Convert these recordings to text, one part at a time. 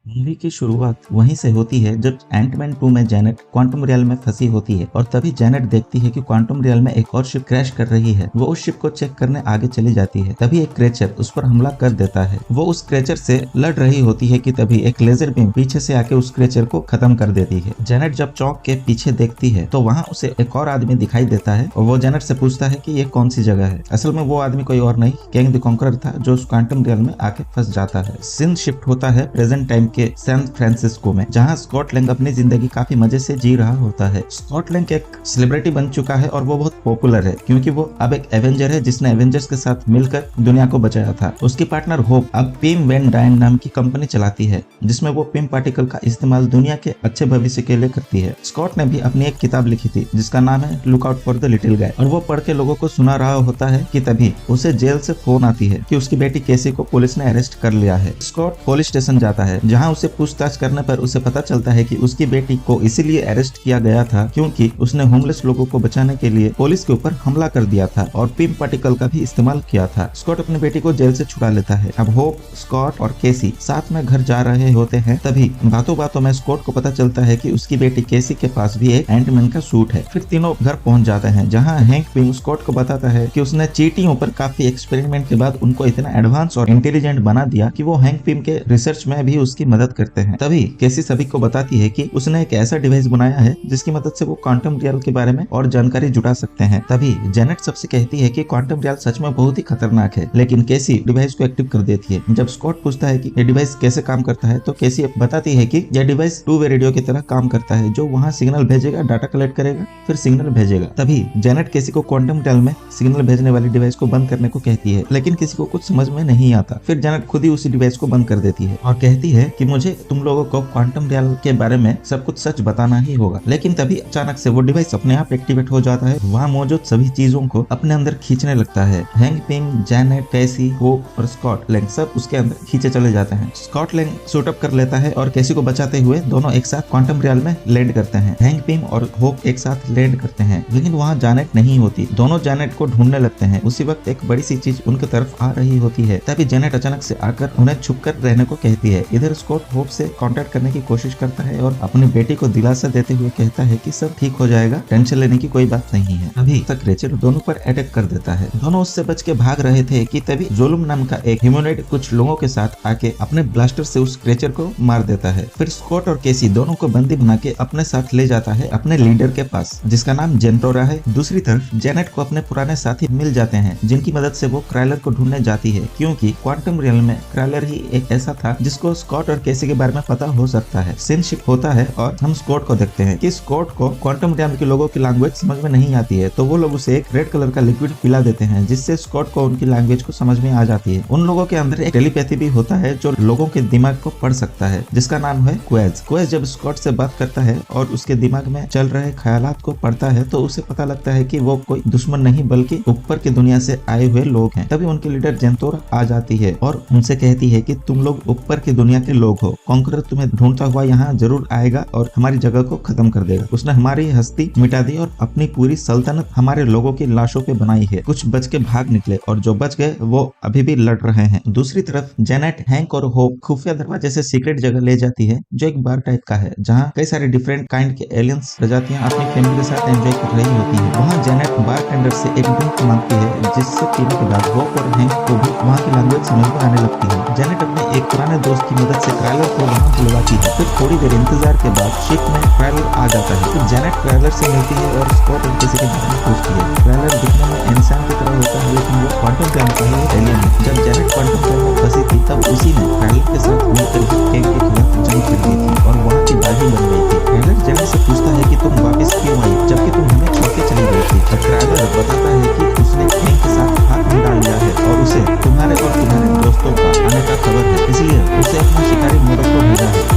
Movie की शुरुआत वहीं से होती है जब एंटमैन 2 में जेनेट क्वांटम रियल में फंसी होती है और तभी जेनेट देखती है कि क्वांटम रियल में एक और शिप क्रैश कर रही है। वो उस शिप को चेक करने आगे चली जाती है। तभी एक क्रेचर उस पर हमला कर देता है। वो उस क्रेचर से लड़ रही होती है कि तभी एक लेजर बीम पीछे से आके उस क्रेचर को खत्म कर देती है। जेनेट जब चौंक के पीछे देखती है तो वहाँ उसे एक और आदमी दिखाई देता है और वो जेनेट से पूछता है कि ये कौन सी जगह है। असल में वो आदमी कोई और नहीं, कैंग द कॉन्करर था, जो उस क्वांटम रियल में आके फंस जाता है। सीन शिफ्ट होता है प्रेजेंट टाइम के सैन फ्रांसिस्को में, जहां स्कॉट लैंग अपनी जिंदगी काफी मजे से जी रहा होता है। स्कॉट लैंग एक सेलिब्रिटी बन चुका है और वो बहुत पॉपुलर है क्योंकि वो अब एक एवेंजर है जिसने एवेंजर्स के साथ मिलकर दुनिया को बचाया था। उसकी पार्टनर होप अब पिम वैन डायन नाम की कंपनी चलाती है जिसमें वो पिम पार्टिकल का इस्तेमाल दुनिया के अच्छे भविष्य के लिए करती है। स्कॉट ने भी अपनी एक किताब लिखी थी जिसका नाम है look out for the little guy, और वो पढ़ के लोगों को सुना रहा होता है कि तभी उसे जेल से फोन आती है कि उसकी बेटी केसी को पुलिस ने अरेस्ट कर लिया है। स्कॉट पुलिस स्टेशन जाता है जहाँ उसे पूछताछ करने पर उसे पता चलता है कि उसकी बेटी को इसीलिए अरेस्ट किया गया था क्योंकि उसने होमलेस लोगों को बचाने के लिए पुलिस के ऊपर हमला कर दिया था और पिम पार्टिकल का भी इस्तेमाल किया था। स्कॉट अपनी बेटी को जेल से छुड़ा लेता है। अब होप, स्कॉट और केसी साथ में घर जा रहे होते हैं। तभी बातों बातों में स्कॉट को पता चलता है कि उसकी बेटी केसी के पास भी एक एंटमैन का सूट है। फिर तीनों घर पहुंच जाते हैं जहाँ हैंक पिम स्कॉट को बताता है कि उसने चींटियों पर काफी एक्सपेरिमेंट के बाद उनको इतना एडवांस और इंटेलिजेंट बना दिया कि वो हैंक पिम के रिसर्च में भी उसकी मदद करते हैं। तभी केसी सभी को बताती है कि उसने एक ऐसा डिवाइस बनाया है जिसकी मदद से वो क्वांटम रियल के बारे में और जानकारी जुटा सकते हैं। तभी जेनेट सबसे कहती है कि क्वांटम रियल सच में बहुत ही खतरनाक है, लेकिन केसी डिवाइस को एक्टिव कर देती है। जब स्कॉट पूछता है कि ये डिवाइस कैसे काम करता है तो केसी बताती है कि यह डिवाइस टू वे रेडियो की तरह काम करता है, जो वहाँ सिग्नल भेजेगा, डाटा कलेक्ट करेगा, फिर सिग्नल भेजेगा। तभी जेनेट केसी को क्वांटम रियल में सिग्नल भेजने वाली डिवाइस को बंद करने को कहती है, लेकिन किसी को कुछ समझ में नहीं आता। फिर जेनेट खुद ही उसी डिवाइस को बंद कर देती है और कहती है कि मुझे तुम लोगों को क्वांटम रियल के बारे में सब कुछ सच बताना ही होगा। लेकिन तभी अचानक से वो डिवाइस अपने आप एक्टिवेट हो जाता है। वहाँ मौजूद सभी चीजों को अपने अंदर खींचने लगता है। हैंक पिम, जेनेट, केसी, होप और स्कॉट लैंग सब उसके अंदर खींचे चले जाते हैं। स्कॉट लैंग सूट अप कर लेता है और केसी को बचाते हुए दोनों एक साथ क्वांटम रियल में लैंड करते हैं। हैंक पिम और होप एक साथ लैंड करते हैं, लेकिन वहाँ जेनेट नहीं होती। दोनों जेनेट को ढूंढने लगते हैं। उसी वक्त एक बड़ी सी चीज उनके तरफ आ रही होती है। तभी जेनेट अचानक से आकर उन्हें छुप कर रहने को कहती है। इधर स्कॉट होप से कांटेक्ट करने की कोशिश करता है और अपनी बेटी को दिलासा देते हुए कहता है कि सब ठीक हो जाएगा, टेंशन लेने की कोई बात नहीं है। अभी तक क्रेचर दोनों पर अटैक कर देता है। दोनों उससे बच के भाग रहे थे कि तभी जोलुम नाम का एक ह्यूमनॉइड कुछ लोगों के साथ आके अपने ब्लास्टर से उस क्रेचर को मार देता है। फिर स्कॉट और केसी दोनों को बंदी बना के अपने साथ ले जाता है अपने लीडर के पास जिसका नाम जेंटोरा है। दूसरी तरफ जेनेट को अपने पुराने साथी मिल जाते हैं जिनकी मदद से वो क्राइलर को ढूंढने जाती है क्योंकि क्वांटम रियल में क्राइलर ही एक ऐसा था जिसको स्कॉट और केसी के बारे में पता हो सकता है। सीन शिफ्ट होता है और हम स्कॉट को देखते हैं कि स्कॉट को क्वांटम रियल के लोगों की लैंग्वेज समझ में नहीं आती है, तो वो लोग उसे एक रेड कलर का लिक्विड पिला देते हैं जिससे स्कॉट को उनकी लैंग्वेज को समझ में आ जाती है। उन लोगों के अंदर एक टेलीपैथी भी होता है जो लोगों के दिमाग को पढ़ सकता है जिसका नाम है क्वेज। क्वेज जब स्कॉट से बात करता है और उसके दिमाग में चल रहे ख्यालात को पढ़ता है तो उसे पता लगता है कि वो कोई दुश्मन नहीं बल्कि ऊपर की दुनिया से आए हुए लोग हैं। तभी उनकी लीडर जेंटोरा आ जाती है और उनसे कहती है कि तुम लोग ऊपर की दुनिया के लोग हो, कॉन्करर तुम्हें ढूंढता हुआ यहाँ जरूर आएगा और हमारी जगह को खत्म कर देगा। उसने हमारी हस्ती मिटा दी और अपनी पूरी सल्तनत हमारे लोगों की लाशों पे बनाई है। कुछ बच के भाग निकले और जो बच गए वो अभी भी लड़ रहे हैं। दूसरी तरफ जेनेट, हैंक और होप खुफिया दरवाजे से सीक्रेट जगह ले जाती है जो एक बार टाइप का है जहाँ कई सारे डिफरेंट काइंड के एलियंस प्रजातियां अपनी फैमिली के साथ एंजॉय कर रही होती है। वहाँ जेनेट बार टेंडर से एक ड्रिंक मांगती है जिससे पीने के बाद होप और हैंक को भी वहाँ की लैंग्वेज समझ में आने लगती है। जेनेट अपने एक पुराने दोस्त की मदद से क्राइलर को वहाँ बुलवाती है। फिर थोड़ी देर इंतजार के बाद शिप में क्राइलर आ जाता है। फिर जेनेट क्राइलर से मिलती है और स्कॉट और किसी के बारे में पूछती है। क्राइलर दिखने में इंसान की तरह होता है लेकिन वो क्वांटम रियल का ही एलियन है। जब जेनेट क्वांटम रियल में फंसी थी तब उसी ने क्राइलर के साथ मिलकर ही कैंग के खिलाफ जंग कर दी थी और वहाँ की बागी बन गई थी। क्राइलर जेनेट से पूछता है कि तुम वापस क्यों आई जबकि तुम हमें छोड़ के चली गई थी। और क्राइलर बताता है कि उसने कैंग के साथ हाथ मिला लिया है और उसे तुम्हारे और तुम्हारे दोस्तों का आने का खबर है, इसलिए उसे अपना शिकारी मोरक्को भेजा है।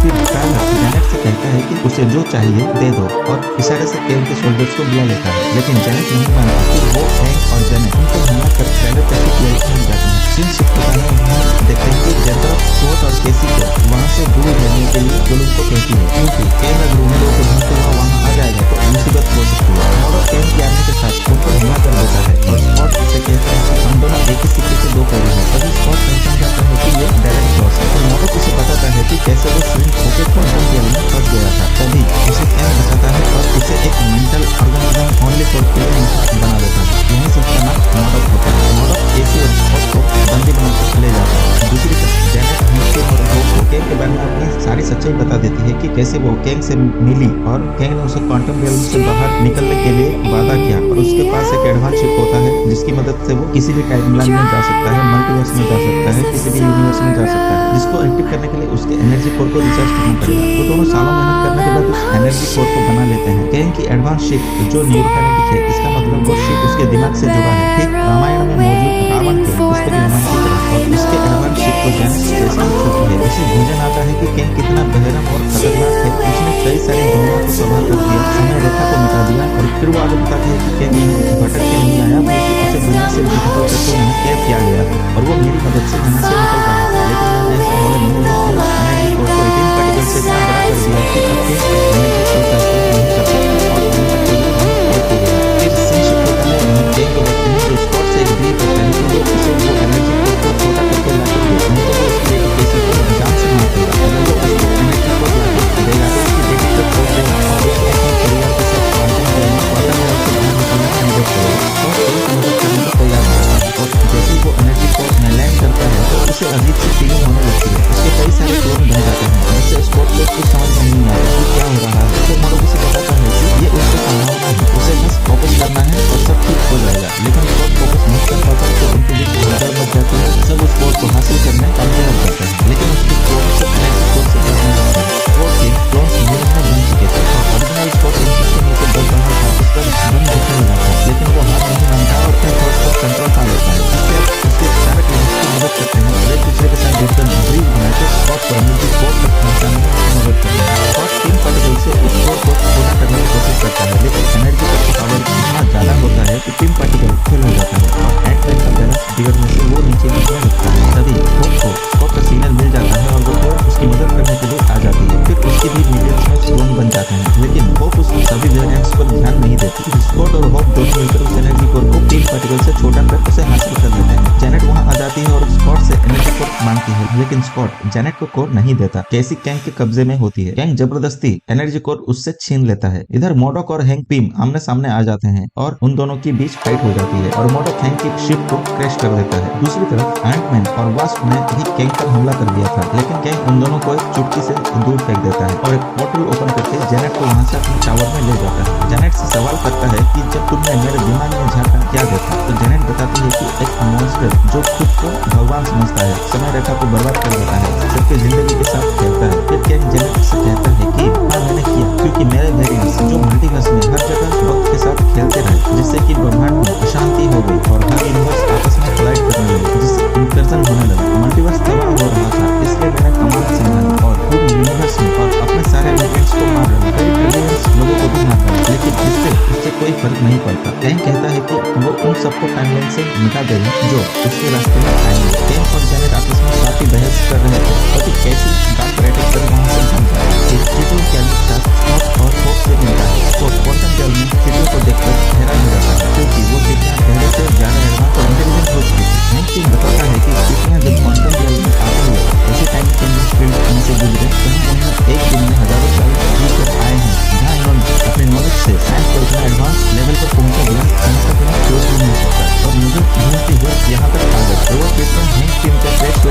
फिर क्राइलर जेनेट से कहता है कि उसे जो चाहिए दे दो और इशारे से कैंग के सोल्जर्स को बुला लेता है, लेकिन जेनेट नहीं मानता। फिर वो हैंक और जेनेट उन पर हमला कर क्राइलर के प्लेस में जाते हैं। सीन शिफ्ट होता है, वहाँ देखते हैं कि जेंटोरा स्कॉट और केसी को वहाँ से दूर रहने के लिए जोलुम को कहती है क्योंकि कैंग अगर उन लोगों को ढूंढते हुआ वहाँ आ जाएगा तो मुसीबत हो सकती है। और कैंग की आर्मी के साथ उन पर हमला कर देता है और स्कॉट उसे कहता है कि हम दोनों एक ही सिक्के के दो पहलू हैं। तभी स्कॉट पहचान जाता है कि ये डायरेक्ट लॉस है और मोरो उसे बताता है कि एनर्जी कोर के लिए बना देता है। यही से उसका नाम मॉडक होता है। मॉडक केसी और स्कॉट को बंदी बनाकर ले जाता है। दूसरी तरफ जेनेट हैंक और होप को कैंग के बारे में अपनी सारी सच्चाई बता देती है कि कैसे वो कैंग से मिली और कैंग ने उसे क्वांटम रियल्म से बाहर निकलने के लिए वादा किया और उसके पास एक एडवांस शिप होता है जिसकी मदद से वो किसी भी टाइमलाइन में जा सकता है, मल्टीवर्स में जा सकता है, किसी भी यूनिवर्स में जा सकता है, जिसको एक्टिव करने के लिए उसके एनर्जी कोर को रिचार्ज करना पड़ेगा। वो दोनों सालों मेहनत करने के बाद उस एनर्जी कोर को बना लेते हैं। कैंग की एडवांस शिप जो न्यूरोकाइनेटिक है, इसका मतलब वो शिप उसके दिमाग से जुड़ा है, ठीक रामायण में मौजूद रावण के पुस्तक रामायण की तरह। और उसके एडवांस शिप को जेनेट जैसे छूती है। उसे भूजन आता है कि कैंग कितना बहरम और खतरनाक है। उसने कई सारी दुनिया को तबाह कर दिया, समय रेखा को मिटा दिया और फिर वो आगे बताते हैं कि कैंग यहाँ भटक के नहीं आया, बल्कि उसे दुनिया से निकल करके यहाँ कैद किया गया और वो मेरी मदद से यहाँ से निकल रहा था। लेकिन मैं ऐसा होने नहीं हुआ और एनर्जी कोर को 18 पार्टिकल से इतना बड़ा कर दिया कि अब कैंग एनर्जी कोर का इस्तेमाल नहीं कर सकता और एनर्जी कोर कैद हो गया। फिर सिंशिप होता है, हम कैंग को देखते हैं जो स्कॉट से एग्री करता है कि वो उसे वो एनर्जी कोर को छोटा करके ला कर दे, नहीं तो वो उसके लिए किसी को जान से मार देगा। अगर वो उसको एनर्जी कोर ला कर देगा तो उसकी बेटी को छोड़ देगा और उसके अपने परिवार के साथ क्वांटम रियल्म से बाहर निकलने की मदद करेगा और एक मदद करने को तैयार होता है। और जैसे ही वो एनर्जी कोर में लैंड करता है तो उसे अजीब सी फीलिंग होने लगती है। उसके कई सारे क्लोन बन जाते हैं जिससे स्कॉट को कुछ समझ में नहीं आता कि क्या हो रहा है। तो मॉडक उसे बताता है कि ये उसकी संभावना है, उसे बस फोकस करना है और सब ठीक हो जाएगा। लेकिन स्कॉट फोकस नहीं कर पाता तो उनके बीच भगदड़ मच जाती है। सब उस स्कॉट को हासिल करने का प्रयास करते हैं, लेकिन उसकी क्लोन से एनर्जी कोर से लड़ने लगता है। स्कॉट के क्लोन यूनिट में बन चुके थे और ओरिजिनल स्कॉट इनके नीचे दब रहा था, उस पर बम दिखने लगा था, लेकिन वो हार नहीं मानता और अपने थॉट्स पर कंट्रोल पा लेता है। उसके चालक उसकी मदद करते हैं और एक दूसरे के साथ जुड़कर ब्रिज बनाकर स्कॉट को एनर्जी कोर तक पहुंचाने में उसकी मदद करते हैं। स्कॉट 3 पार्टिकल से उस कोर को पूरा करने की कोशिश करता है, लेकिन एनर्जी का पावर इतना ज्यादा होता है कि 3 पार्टिकल फेल हो जाता है और एंटमैन का बैलेंस बिगड़ने से वो नीचे गिरने लगता है। तभी होप को स्कॉट का सिग्नल मिल जाता है और वो उसकी मदद करने के लिए आ जाती है। फिर उसकी भी मिलियंस में क्लोन बन जाते हैं, लेकिन होप उस सभी वेरिएंट्स पर ध्यान नहीं देती। स्कॉट और होप दोनों मिलकर उस एनर्जी कोर को 3 पार्टिकल से छोटा कर उसे हासिल कर लेते हैं। जेनेट वहां आ जाती है और स्कॉट से एनर्जी कोर मांगती है, लेकिन स्कॉट जेनेट को कोर नहीं देता। कैसी कैंग के कब्जे में होती है। कैंग जबरदस्ती एनर्जी कोर उससे छीन लेता है। इधर मॉडक और हैंक पिम आमने सामने आ जाते हैं और उन दोनों के बीच फाइट हो जाती है और मॉडक हैंक की शिप को क्रैश कर देता है। दूसरी तरफ एंटमैन और वास्प ने भी कैंग पर हमला कर दिया था, लेकिन कैंग उन दोनों को एक चुटकी से दूर फेंक देता है और एक पोर्टल ओपन करके जेनेट को वहां से अपने टावर में ले जाता है। जेनेट से सवाल करता है कि जब तुमने मेरे दिमाग में झांका क्या देखा, तो जेनेट बताती है कि एक मॉन्स्टर जो खुद को भगवान समझता है, समय रेखा को बर्बाद कर देता है, सबकी जिंदगी के साथ खेलता है। फिर कैंग जेनेट से कहता है कि हाँ मैंने किया, क्योंकि मेरे वेरिएंट्स जो मल्टीवर्स में हर जगह वक्त के साथ खेलते रहे, जिससे कि ब्रह्मांड में अशांति हो गई और हर यूनिवर्स आपस में कोलाइड करने लगे, जिससे इंकर्जन होने लगा। मल्टीवर्स तबाह हो रहा था, इसलिए मैंने कमांड संभाली और पूरे यूनिवर्स में और अपने सारे वेरिएंट्स को मार डाला। कई ट्रिलियंस लोगों को भी मार डाला, लेकिन इससे कोई फर्क नहीं पड़ता। कैंग कहता है कि वो उन सबको टाइमलाइन से मिटा देगा जो उसके रास्ते में आएंगे। कैंग और जेनेट आपस में काफी बहस कर रहे थे और फिर कैसी डार्क रेटिंग कर वहां से भाग जाए। चीटियों के अनुसार स्कॉट और होप से मिलता है। तो क्वांटम रियल में चीटियों को देखकर हैरान हो जाता है, क्योंकि वो चीटियां पहले से ज्यादा एडवांस और इंटेलिजेंट हो चुकी थी। हैंक पिम बताता है कि चीटियां जब क्वांटम रियल में आती है ऐसे टाइम चेंजिंग फील्ड में से गुजरे तो हम एक दिन में हजारों साल जीकर आए हैं, जहाँ इन्होंने अपने नॉलेज से साइंस को इतना एडवांस लेवल पर पहुंचा दिया जिसका बिना क्लोज भी नहीं हो सकता और मुझे ढूंढते हुए यहाँ तक आ गए। तो वो चीटियां हैंक पिम के फ्लैश को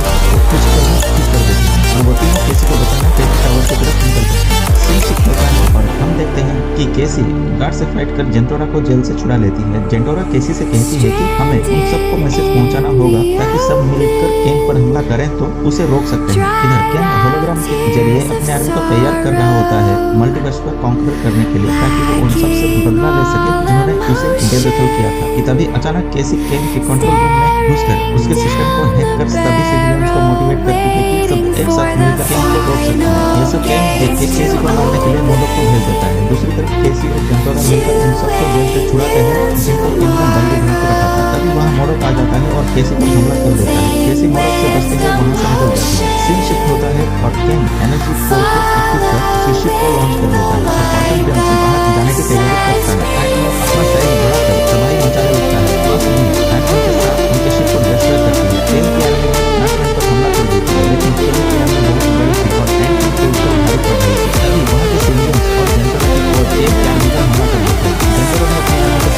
कुछ करना ठीक कर देती हैं और वो तीनों कैसी को बचाना कैसी टावर की तरफ निकल सकते हैं। सिंशिप होता है और हम देखते हैं कि कैसी गार्ड से फाइट कर जेंटोरा को जेल से छुड़ा लेती है। जेंटोरा कैसी से कहती है कि हमें उन सबको मैसेज पहुंचाना होगा ताकि सब मिलकर कैंग पर हमला करें तो उसे रोक सकते हैं। इधर कैंग होलोग्राम के जरिए अपने आर्मी को तैयार कर रहा होता है मल्टीवर्स पर कॉन्कर करने के लिए, ताकि वो उन सबसे बदला ले सके जिन्होंने उसे बेदखल किया था। कि तभी अचानक कैसी कैंग के कंट्रोल रूम में घुसकर उसके सिस्टम को हैक कर सभी सिविलियंस को मोटिवेट करती है कि सब एक साथ मिलकर कैंग को रोक सकते हैं। ये सब कैंग देख के कैसी को मारने के लिए मॉडक को भेज देता है। दूसरी तरफ कैसी और जेंटोरा मिलकर उन सबको जेल से छुड़ाते हैं जिनको कैंग ने बंदी बना के रखा था। तभी वहाँ मॉडक आ जाता है और कैसी पर हमला कर देता है। कैसी मॉडक से बचते हुए वहाँ से निकल जाती है। सीन शिफ्ट होता है और कैंग एनर्जी कोर को एक्टिव कर उसकी शिप को लॉन्च कर देता है और क्वांटम रियल्म से बाहर जाने की तैयारी करता है। एटम अपना साइज बढ़ाकर तबाही मचाने लगता है। बस भी एटम के साथ उनके शिप को डिस्ट्रॉय करती है। कैंग की आर्मी एटम पर हमला कर देती है, लेकिन कैंग की आर्मी बहुत बड़ी थी और एटम के ऊपर भारी पड़ रही थी। तभी वहाँ के सिविलियंस और जेंटोरा की कोर कैंग की आर्मी पर हमला कर देते हैं। जेंटोरा ने अपनी आर्मी को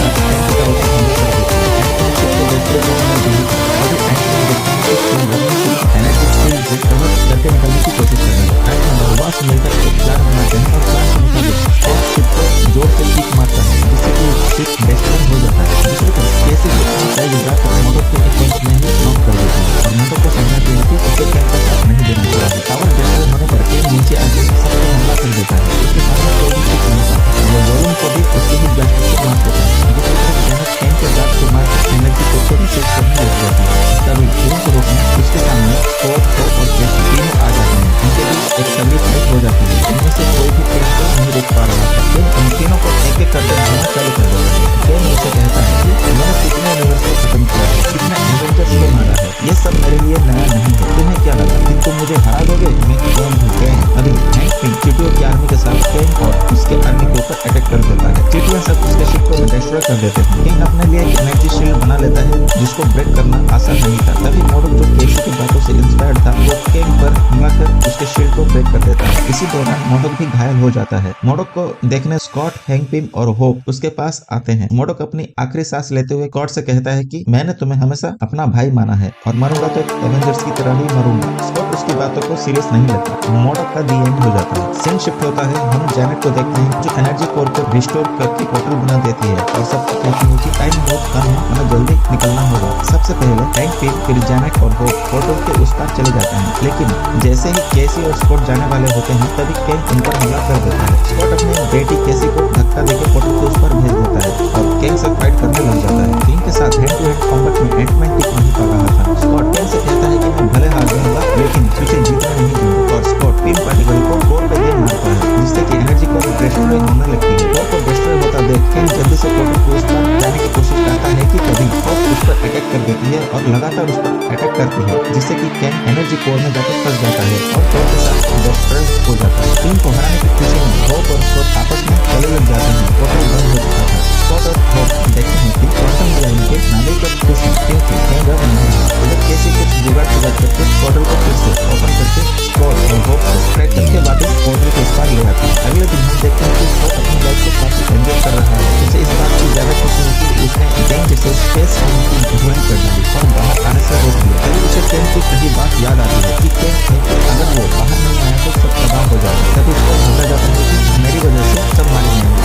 कोशिश कर रहे हैं। राइट और वॉस मिलकर एक प्लान बनाते हैं और प्लान के मुताबिक स्कॉट शिप को जोर से किक मारता है जिससे कि शिप डिस्ट्रॉय हो जाता है। दूसरी तरफ केसी को अपना साइड उठाकर मोडोक को एक पंच में ही नॉक कर देता है और मोडोक को समझाती है कि उसे कैन का साथ नहीं देना चाहिए। टावर डिस्ट्रॉय होने पर केन नीचे आके सब पे हमला कर देता है। उसके सामने कोई भी शिप नहीं था। वो जोलन को भी उसके ही ब्लास्टर से मार देता है। दूसरी तरफ जेनेट केन के दांत को मारकर एनर्जी को रीसेट करने लग जाती है। तभी केन को रोकने उसके सामने स्कॉट, होप और केसी तीनों आ जाते हैं। उनके बीच एक तगड़ी फाइट हो जाती है। इनमें से कोई भी केन को नहीं रोक पा रहा था। केन उन तीनों को एक एक करके मारना चालू कर देता है। केन उसे कहता है कि मैंने कितने यूनिवर्स को खत्म किया है, कितने एवेंजर्स को मारा है, ये सब मेरे लिए नया नहीं है। तुम्हें क्या लगा कि तुम मुझे हरा दोगे? मैं कौन हूँ? केन अभी हैंक पिंग चिटियो की आर्मी के साथ केन और उसके आर्मी के ऊपर अटैक कर देता है। चिटियो सब उसके शिप को डिस्ट्रॉय कर देते हैं। केन अपने लिए एक एनर्जी शील्ड बना लेता है जिसको ब्रेक करना आसान नहीं था। तभी मोडोक जो केसी की बातों से इंस्पायर्ड था वो केन पर हमला कर उसके शील्ड को ब्रेक कर देता है। इसी दौरान मोडोक भी घायल हो जाता है। मोडोक को देखने स्कॉट, हैंक पिम और होप उसके पास आते हैं। मोडोक अपनी आखिरी सांस लेते हुए स्कॉट से कहता है कि मैंने तुम्हें हमेशा अपना भाई माना है और मरूंगा तो एवेंजर्स की तरह ही मरूंगा। स्कॉट उसकी बातों को सीरियस नहीं लेता। मोडोक का दी एंड हो जाता है। सीन शिफ्ट होता है। हम जेनेट को देखते हैं जो एनर्जी कोर को रिस्टोर करके पोर्टल बना देती है और सबको कहती है कि टाइम बहुत कम है, हमें जल्दी निकलना होगा। सबसे पहले हैंक पिम, फिर जेनेट और होप पोर्टल के उस पार चले जाते हैं। लेकिन जैसे ही केसी और स्कॉट जाने वाले होते हैं तभी केन उन पर हमला कर देता है। स्कॉट अपने बेटी केसी को धक्का देकर पोर्टल के उस पर भेज देता है और केन से फाइट करने लग जाता है। टीम के साथ हैंड टू हैंड कॉम्बैट में एंटमैन टिक नहीं पा रहा था। स्कॉट केन से कहता है कि मैं भले हार जाऊंगा लेकिन तुझे जीतना नहीं दूंगा और स्कॉट पिन पार्टिकल को कोर पे दे मारता है जिससे कि एनर्जी को डिस्ट्रॉय होने लगती है। कोर को डिस्ट्रॉय होता देख केन जल्दी से पोर्टल के उस पर जाने की कोशिश करता है कि तभी होप उस पर अटैक कर देती है और लगातार उस पर अटैक करती है जिससे कि केन एनर्जी कोर में जाकर फंस जाता है और कोर के साथ डिस्ट्रॉय हो जाता है। टीम को हराने की खुशी में होप और स्कॉट आपस में गले लग जाते हैं। पोर्टल बंद हो चुका था। स्कॉट और होप देखते हैं कि क्वांटम रियलिटी के नागरिक पर खुश हैं क्योंकि कहीं डर नहीं है। इधर केसी कुछ जुगाड़ जुगाड़ करके पोर्टल को फिर से ओपन करके स्कॉट और होप को ट्रैक करके वापस पोर्टल के इस पार ले आते हैं। अगले दिन हम देखते हैं कि स्कॉट अपनी लाइफ को काफी एंजॉय कर रहा है। उसे इस बात की ज्यादा खुशी है कि उसने गैंग जैसे स्पेस की ज्वाइन कर दी और बाहर आने से रोक दिया। तभी उसे केन की सही बात याद आती है कि केन है कि अगर वो बाहर नहीं आया तो सब तबाह हो जाएगा। तभी उसको घबरा जाता है कि मेरी वजह से सब मारे जाएंगे।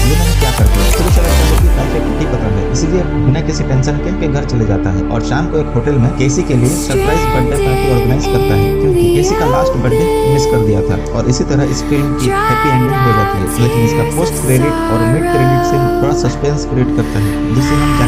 ये मैंने क्या कर दिया? फिर उसे लगता है कि परफेक्ट ही पता है, इसीलिए बिना किसी टेंशन के घर चले जाता है और शाम को एक होटल में केसी के लिए सरप्राइज बर्थडे पार्टी ऑर्गेनाइज करता है क्योंकि केसी का लास्ट बर्थडे मिस कर दिया था। और इसी तरह इस फिल्म की हैप्पी एंडिंग हो जाती है। लेकिन इसका पोस्ट क्रेडिट और मिड क्रेडिट सीन थोड़ा सस्पेंस क्रिएट करता है जिससे हम